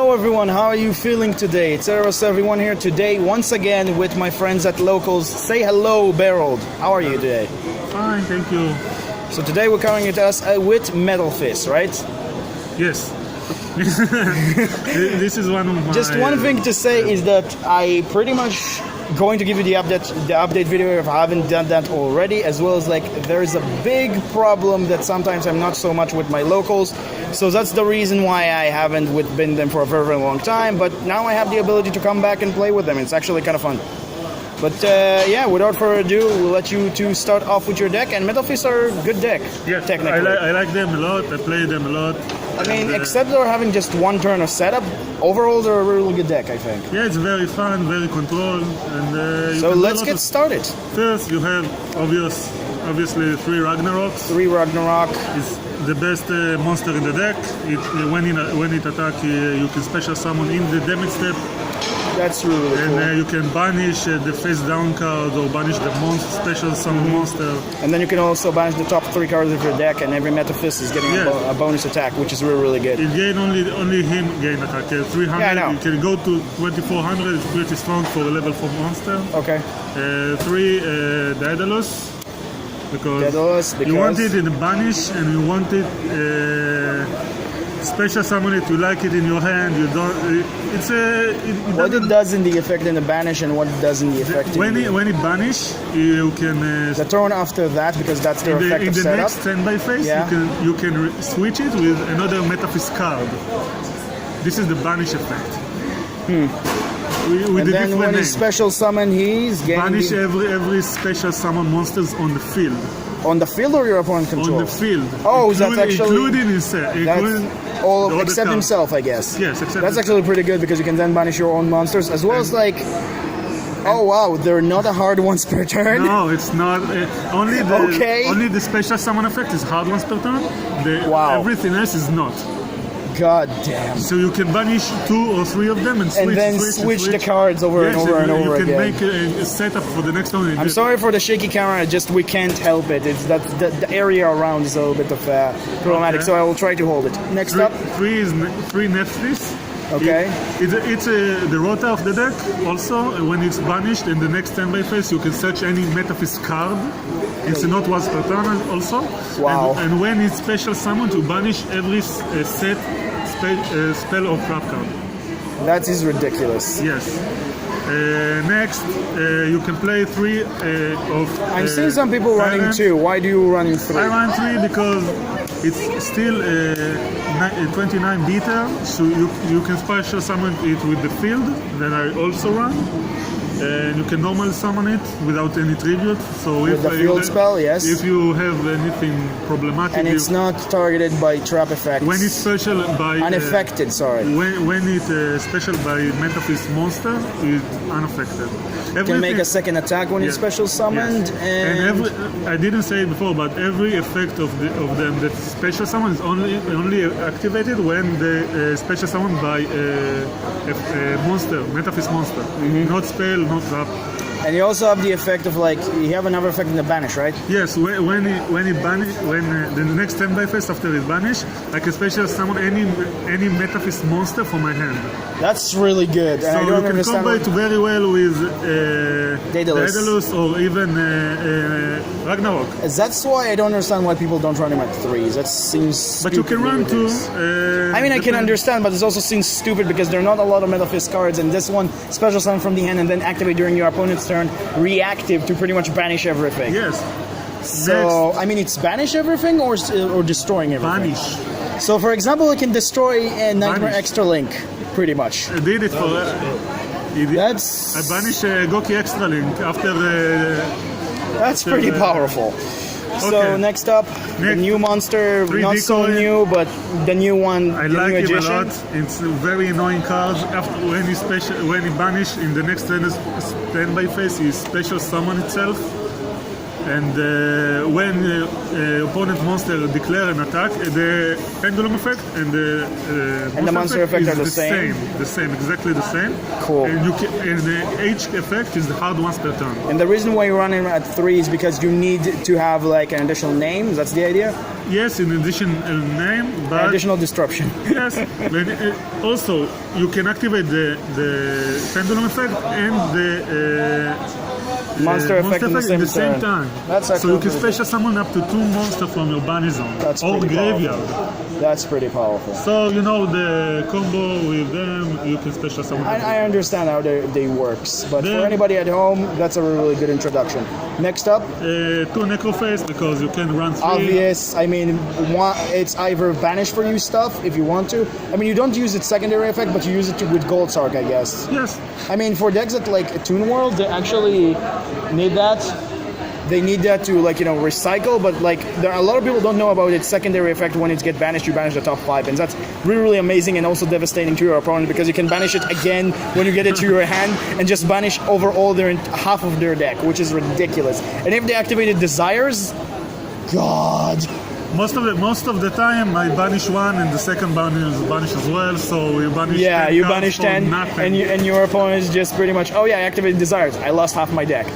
Hello everyone, how are you feeling today? It's Eros everyone here today once again with my friends at Locals. Say hello, Berald. How are you today? Fine, thank you. So today we're coming at us with Metaphys, right? Yes. This is one of my... Just one thing to say is that I pretty much going to give you the update video if I haven't done that already, as well as like there's a big problem that sometimes I'm not so much with my locals, so that's the reason why I haven't been them for a very, very long time, but now I have the ability to come back and play with them. It's actually kind of fun. But yeah, without further ado, we'll let you two start off with your deck, and Metaphys are a good deck, yes, technically. I like them a lot, I play them a lot. I mean, except they're having just one turn of setup, overall they're a really good deck, I think. Yeah, it's very fun, very controlled. And so let's get started. First, you have obviously 3 Ragnaroks. 3 Ragnarok. It's the best monster in the deck. When it attacks, you can special summon in the damage step. That's really cool. And you can banish the face down card or banish the special summon monster. And then you can also banish the top 3 cards of your deck, and every Metaphys is getting a bonus attack, which is really, really good. It gain only him gain attack. 300, yeah, I know. You can go to 2400, it's pretty strong for a level 4 monster. Okay. 3 Daedalus. Because you want it in the banish, and you want it special summon it. You like it in your hand. You don't. What it does in the effect in the banish, and what it does in the effect. When it banish, you can. The turn after that, because that's their effective setup. In the next standby phase, you can switch it with another Metaphys card. This is the banish effect. And then when he's special summon, he's banish every special summon monsters on the field. On the field, or your opponent controls? On the field. Oh, that's actually including himself. All except himself, I guess. Yes, except that's actually pretty good, because you can then banish your own monsters, as well as like. Oh wow, they're not a hard ones per turn. No, it's not. Only the special summon effect is hard ones per turn. Wow. Everything else is not. God damn. So you can banish 2 or 3 of them and switch the cards over and over and over again. You can make a setup for the next one. I'm sorry for the shaky camera, just we can't help it. It's that the area around is a little bit of problematic, so I will try to hold it. Next up. 3 Metaphys. Okay. It's the rota of the deck. Also, when it's banished in the next standby phase, you can search any Metaphys card. It's not once per turn also. Wow. And when it's special summon, to banish every set spell or trap card. That is ridiculous. Yes. Next, you can play 3 of... I'm seeing some people running 2. Why do you run 3? I run 3 because it's still 29 beta, so you can special summon it with the field that I also run. And you can normally summon it without any tribute. So with the field spell, yes. If you have anything problematic, and it's not targeted by trap effects. When it's special by unaffected, sorry. When it's special by Metaphys monster, it's unaffected. You can make a second attack when it's special summoned, and I didn't say it before, but every effect of them that special summon is only activated when the special summoned by a monster, Metaphys monster, not spell. Not up. And you also have the effect of like you have another effect in the banish, right? Yes, when the next standby phase after it banish, I can special summon any Metaphys monster from my hand. That's really good. So and I don't you can combo it very well with Daedalus or even Ragnarok. That's why I don't understand why people don't run him at 3s. That seems. But you can run 2. I mean, I can understand, but it also seems stupid because there are not a lot of Metaphys cards, and this one special summon from the hand and then activate during your opponent's turn, reactive to pretty much banish everything. Yes. So I mean, it's banish everything or destroying everything. Banish. So for example, it can destroy a Nightmare Extra Link, pretty much. I did it for. That's. I banished Goki Extra Link after. That's pretty powerful. Okay. So next up, the new monster, not decoy. so new, but the new one. I like him a lot. It's a very annoying card. After when he banished in the next standby phase, he special summon itself. And when opponent monster declare an attack, the pendulum effect and the monster effect is are the same? The same, exactly the same. Cool. And each effect is hard once per turn. And the reason why you're running at 3 is because you need to have like an additional name. That's the idea. Yes, in addition a name, but Additional disruption. yes. But also, you can activate the pendulum effect and the Monster effect in the same turn. time. That's so actually you can pretty special summon up to 2 monsters from your banish zone That's or pretty graveyard. powerful. That's pretty powerful. So you know the combo with them, you can special summon. I understand how they works, but for Then- anybody at home, that's a really good introduction. Next up, 2 Necrophase because you can run 3. obvious. I mean, it's either banish for you stuff if you want to. I mean, you don't use its secondary effect, but you use it with Gold Sark, I guess. Yes. I mean, for decks that like Toon World, they actually need that. They need that to recycle, but like there are a lot of people don't know about its secondary effect. When it gets banished, you banish the top 5, and that's really, really amazing and also devastating to your opponent because you can banish it again when you get it to your hand and just banish over all half of their deck, which is ridiculous. And if they activated Desires, God. Most of the time I banish 1 and the second banish as well, so you banish 10 You cards banish for 10, nothing. and your opponent is just pretty much, oh yeah, I activated Desires. I lost half my deck.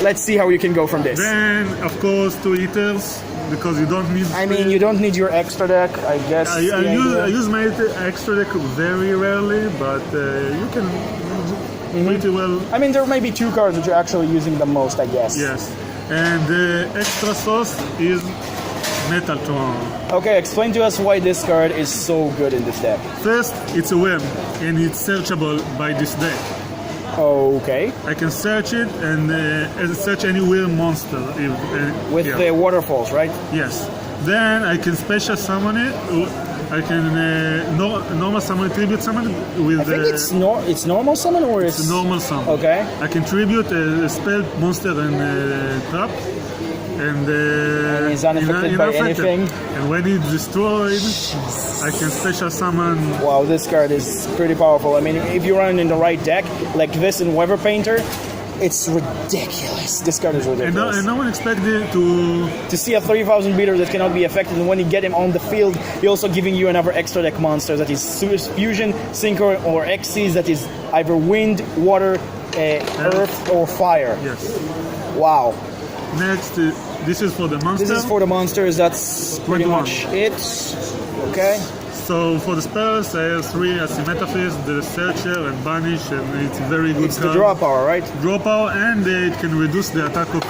Let's see how you can go from this. Then of course 2 Eaters because you don't need. I mean, you don't need your extra deck, I guess. I use my extra deck very rarely, but you can pretty well. I mean, there may be 2 cards that you're actually using the most, I guess. Yes, and the extra sauce is Metaltron. Okay, explain to us why this card is so good in this deck. First, it's a web, and it's searchable by this deck. Okay. I can search it and search any weird monster. With the waterfalls, right? Yes. Then I can special summon it. I can normal summon, tribute summon with. I think it's normal summon or it's normal summon. Okay. I can tribute a spell, monster, and trap. And he's unaffected by anything. And when it's destroyed, I can special summon. Wow, this card is pretty powerful. I mean, if you run in the right deck, like this in Weather Painter, it's ridiculous. This card is ridiculous. And no one expected to see a 3,000 beater that cannot be affected, and when you get him on the field, he's also giving you another extra deck monster that is Fusion, Synchro, or Xyz that is either wind, water, earth, or fire. Yes. Wow. Next, this is for the monster. This is for the monsters. That's pretty 21. much it. Okay. So for the spells, I have 3 as Metaphys, the Searcher, and Banish, and it's very good It's card. the draw power, right? Draw power, and it can reduce the attack of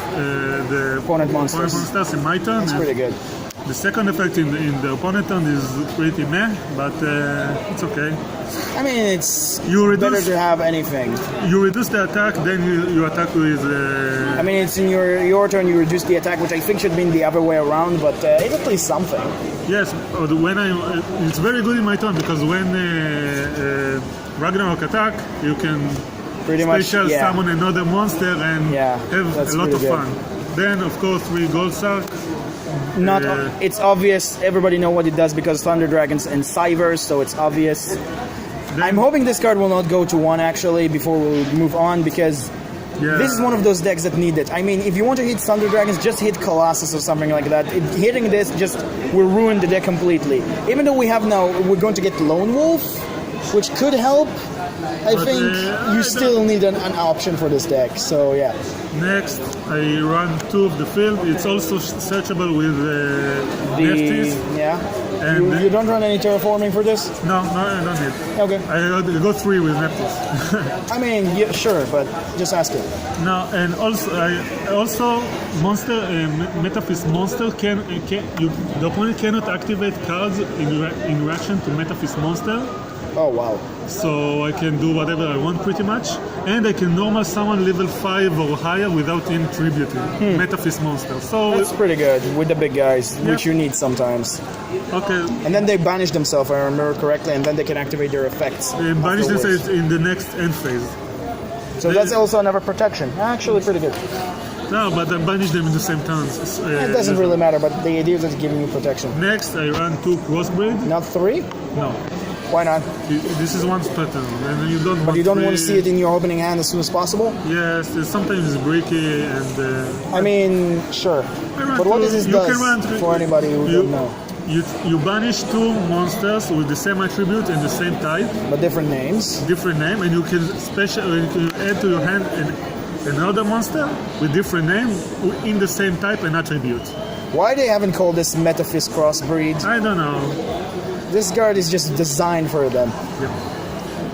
the Opponent monsters. in my turn. That's pretty good. The second effect in the opponent turn is pretty meh, but it's okay. I mean, it's better to have anything. You reduce the attack, then you attack with. I mean, it's in your turn. You reduce the attack, which I think should be the other way around, but it's at least something. Yes, when it's very good in my turn because when Ragnarok attack, you can pretty special much summon another monster and have a lot of fun. Then, of course, 3 Gold Sark. It's obvious. Everybody know what it does because Thunder Dragons and Cyvers, so it's obvious. I'm hoping this card will not go to 1 actually before we move on because this is one of those decks that need it. I mean, if you want to hit Thunder Dragons, just hit Colossus or something like that. Hitting this just will ruin the deck completely. Even though we're going to get Lone Wolf, which could help. I think you still need an option for this deck. So yeah. Next, I run 2 of the field. It's also searchable with Metaphys. Yeah. And you don't run any terraforming for this? No, I don't need. Okay. I go 3 with Metaphys. I mean, yeah, sure, but just ask it. No, and also monster Metaphys monster the opponent cannot activate cards in reaction to Metaphys monster. Oh wow. So I can do whatever I want pretty much. And I can normal summon level 5 or higher without any tributing Metaphys monster. So that's pretty good with the big guys, which you need sometimes. Okay. And then they banish themselves, if I remember correctly, and then they can activate their effects. Banish themselves in the next end phase. So that's also another protection. Actually pretty good. No, but I banish them in the same turns. It doesn't really matter, but the idea is it's giving you protection. Next, I run 2 Crossbreed. Not 3? No. Why not? This is one pattern, and you don't. But you don't want to three. see it in your opening hand as soon as possible? Yes, sometimes it's breaky and. I mean, sure. But what does this does for anybody who doesn't know? You banish two monsters with the same attribute and the same type, But different names. different name, and you can add to your hand another monster with different name in the same type and attribute. Why they haven't called this Metaphys crossbreed? I don't know. This card is just designed for them.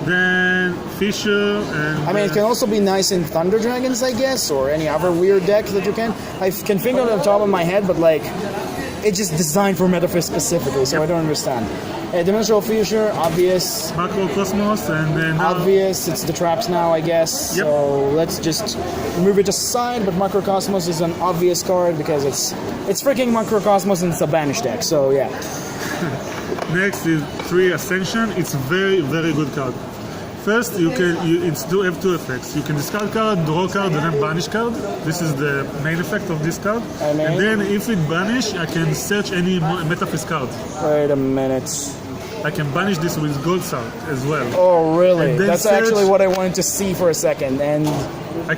Then Fisher and. I mean, it can also be nice in Thunder Dragons, I guess, or any other weird deck that you can. I can think of it on top of my head, but like, it's just designed for Metaphys specifically, so I don't understand. Dimensional Future, obvious. Macrocosmos and then. Obvious, it's the traps now, I guess. Yep. So let's just move it aside. But Macrocosmos is an obvious card because it's freaking Macrocosmos and it's a banished deck. So yeah. Next is 3 Ascension. It's very, very good card. First, it's have two effects. You can discard card, draw card, and then banish card. This is the main effect of this card. And then if it banish, I can search any Metaphys card. Wait a minute. I can banish this with gold salt as well. Oh really? That's search, actually what I wanted to see for a second. And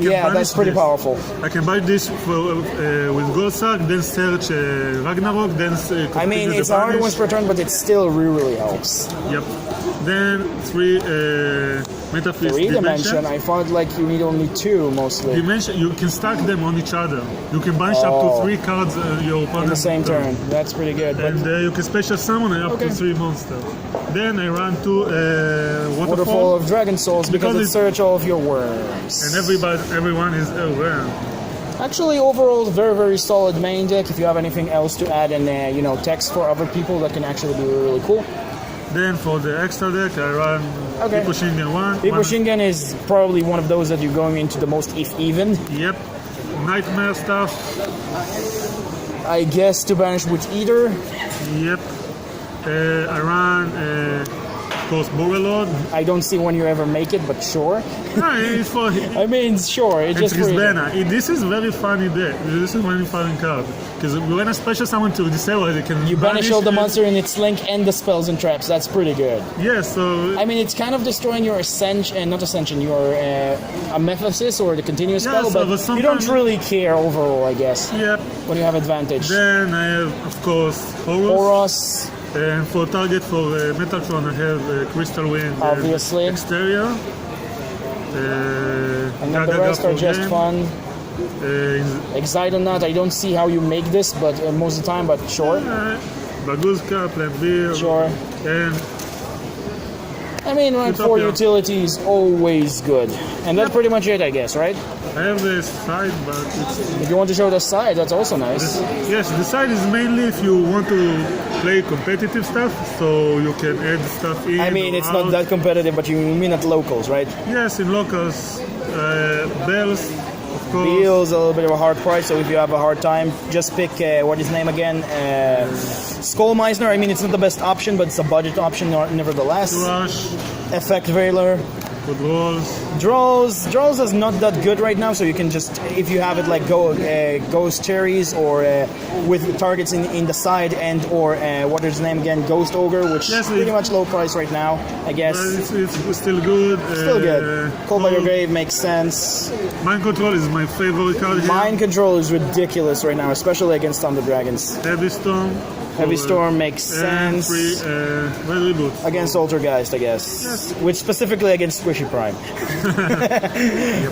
yeah, that's pretty powerful. I can buy this with gold salt, then search Ragnarok, then. I mean, it's a hard once per turn, but it still really helps. Yep. Then 3 Metaphys 3 dimension. I thought like you need only 2 mostly. Dimension. You can stack them on each other. You can banish up to 3 cards your opponent. In the same turn. That's pretty good. And you can special summon up to 3 monsters. Then I run to Waterfall of Dragon Souls because it search all of your worms. And everyone is aware. Actually, overall, very, very solid main deck. If you have anything else to add and text for other people, that can actually be really cool. Then for the extra deck, I run People Shingen 1. People Shingen is probably one of those that you're going into the most if even. Yep. Nightmare stuff. I guess to banish with either. Yep. I run, of course, berald. I don't see when you ever make it, but sure. No, it's for. I mean, sure. It's just This is very funny deck. This is very funny card because when I special summon to disable it, you banish all the monster in its link and the spells and traps. That's pretty good. Yeah. So. I mean, it's kind of destroying your your Metaphys or the continuous spell, but you don't really care overall, I guess. Yep. When you have advantage. Then I have, of course, Horus. And for target for Metatron, I have Crystal Wind. Obviously. Exterior. And then the rest are just fun. Exidonut, I don't see how you make this, but most of the time, but sure. Baguzka, Plan B. Sure. And I mean, rank 4 utility is always good. And that's pretty much it, I guess, right? I have the side, but it's... If you want to show the side, that's also nice. Yes, the side is mainly if you want to play competitive stuff, so you can add stuff in. I mean, it's not that competitive, but you mean at locals, right? Yes, in locals. Bells, of course. Beal's a little bit of a hard price, so if you have a hard time, just pick, what is his name again? Skull Meisner. I mean, it's not the best option, but it's a budget option nevertheless. Rush. Effect Veiler. Draws is not that good right now, so you can just, if you have it like Ghost Cherries or with targets in the side and or what is his name again, Ghost Ogre, which is pretty much low price right now, I guess. It's still good. Still good. Cold by Your Grave makes sense. Mind Control is my favorite card here. Mind Control is ridiculous right now, especially against Thunder Dragons. Heavy Storm makes sense. Very good. Against Altergeist, I guess. Yes. Which specifically against Squishy Prime.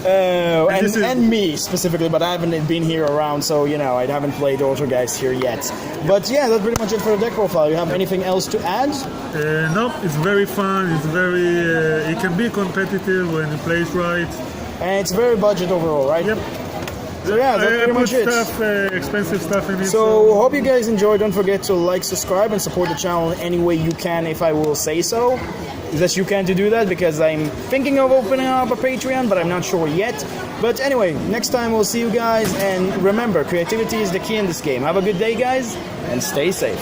And me specifically, but I haven't been here around, so I haven't played Altergeist here yet. But yeah, that's pretty much it for the deck profile. You have anything else to add? No, it's very fun. It's very. It can be competitive when you play it right. And it's very budget overall, right? Yep. So yeah, that's pretty much it. Expensive stuff in it. So hope you guys enjoyed. Don't forget to like, subscribe, and support the channel any way you can, if I will say so. That you can to do that, because I'm thinking of opening up a Patreon, but I'm not sure yet. But anyway, next time we'll see you guys, and remember, creativity is the key in this game. Have a good day, guys, and stay safe.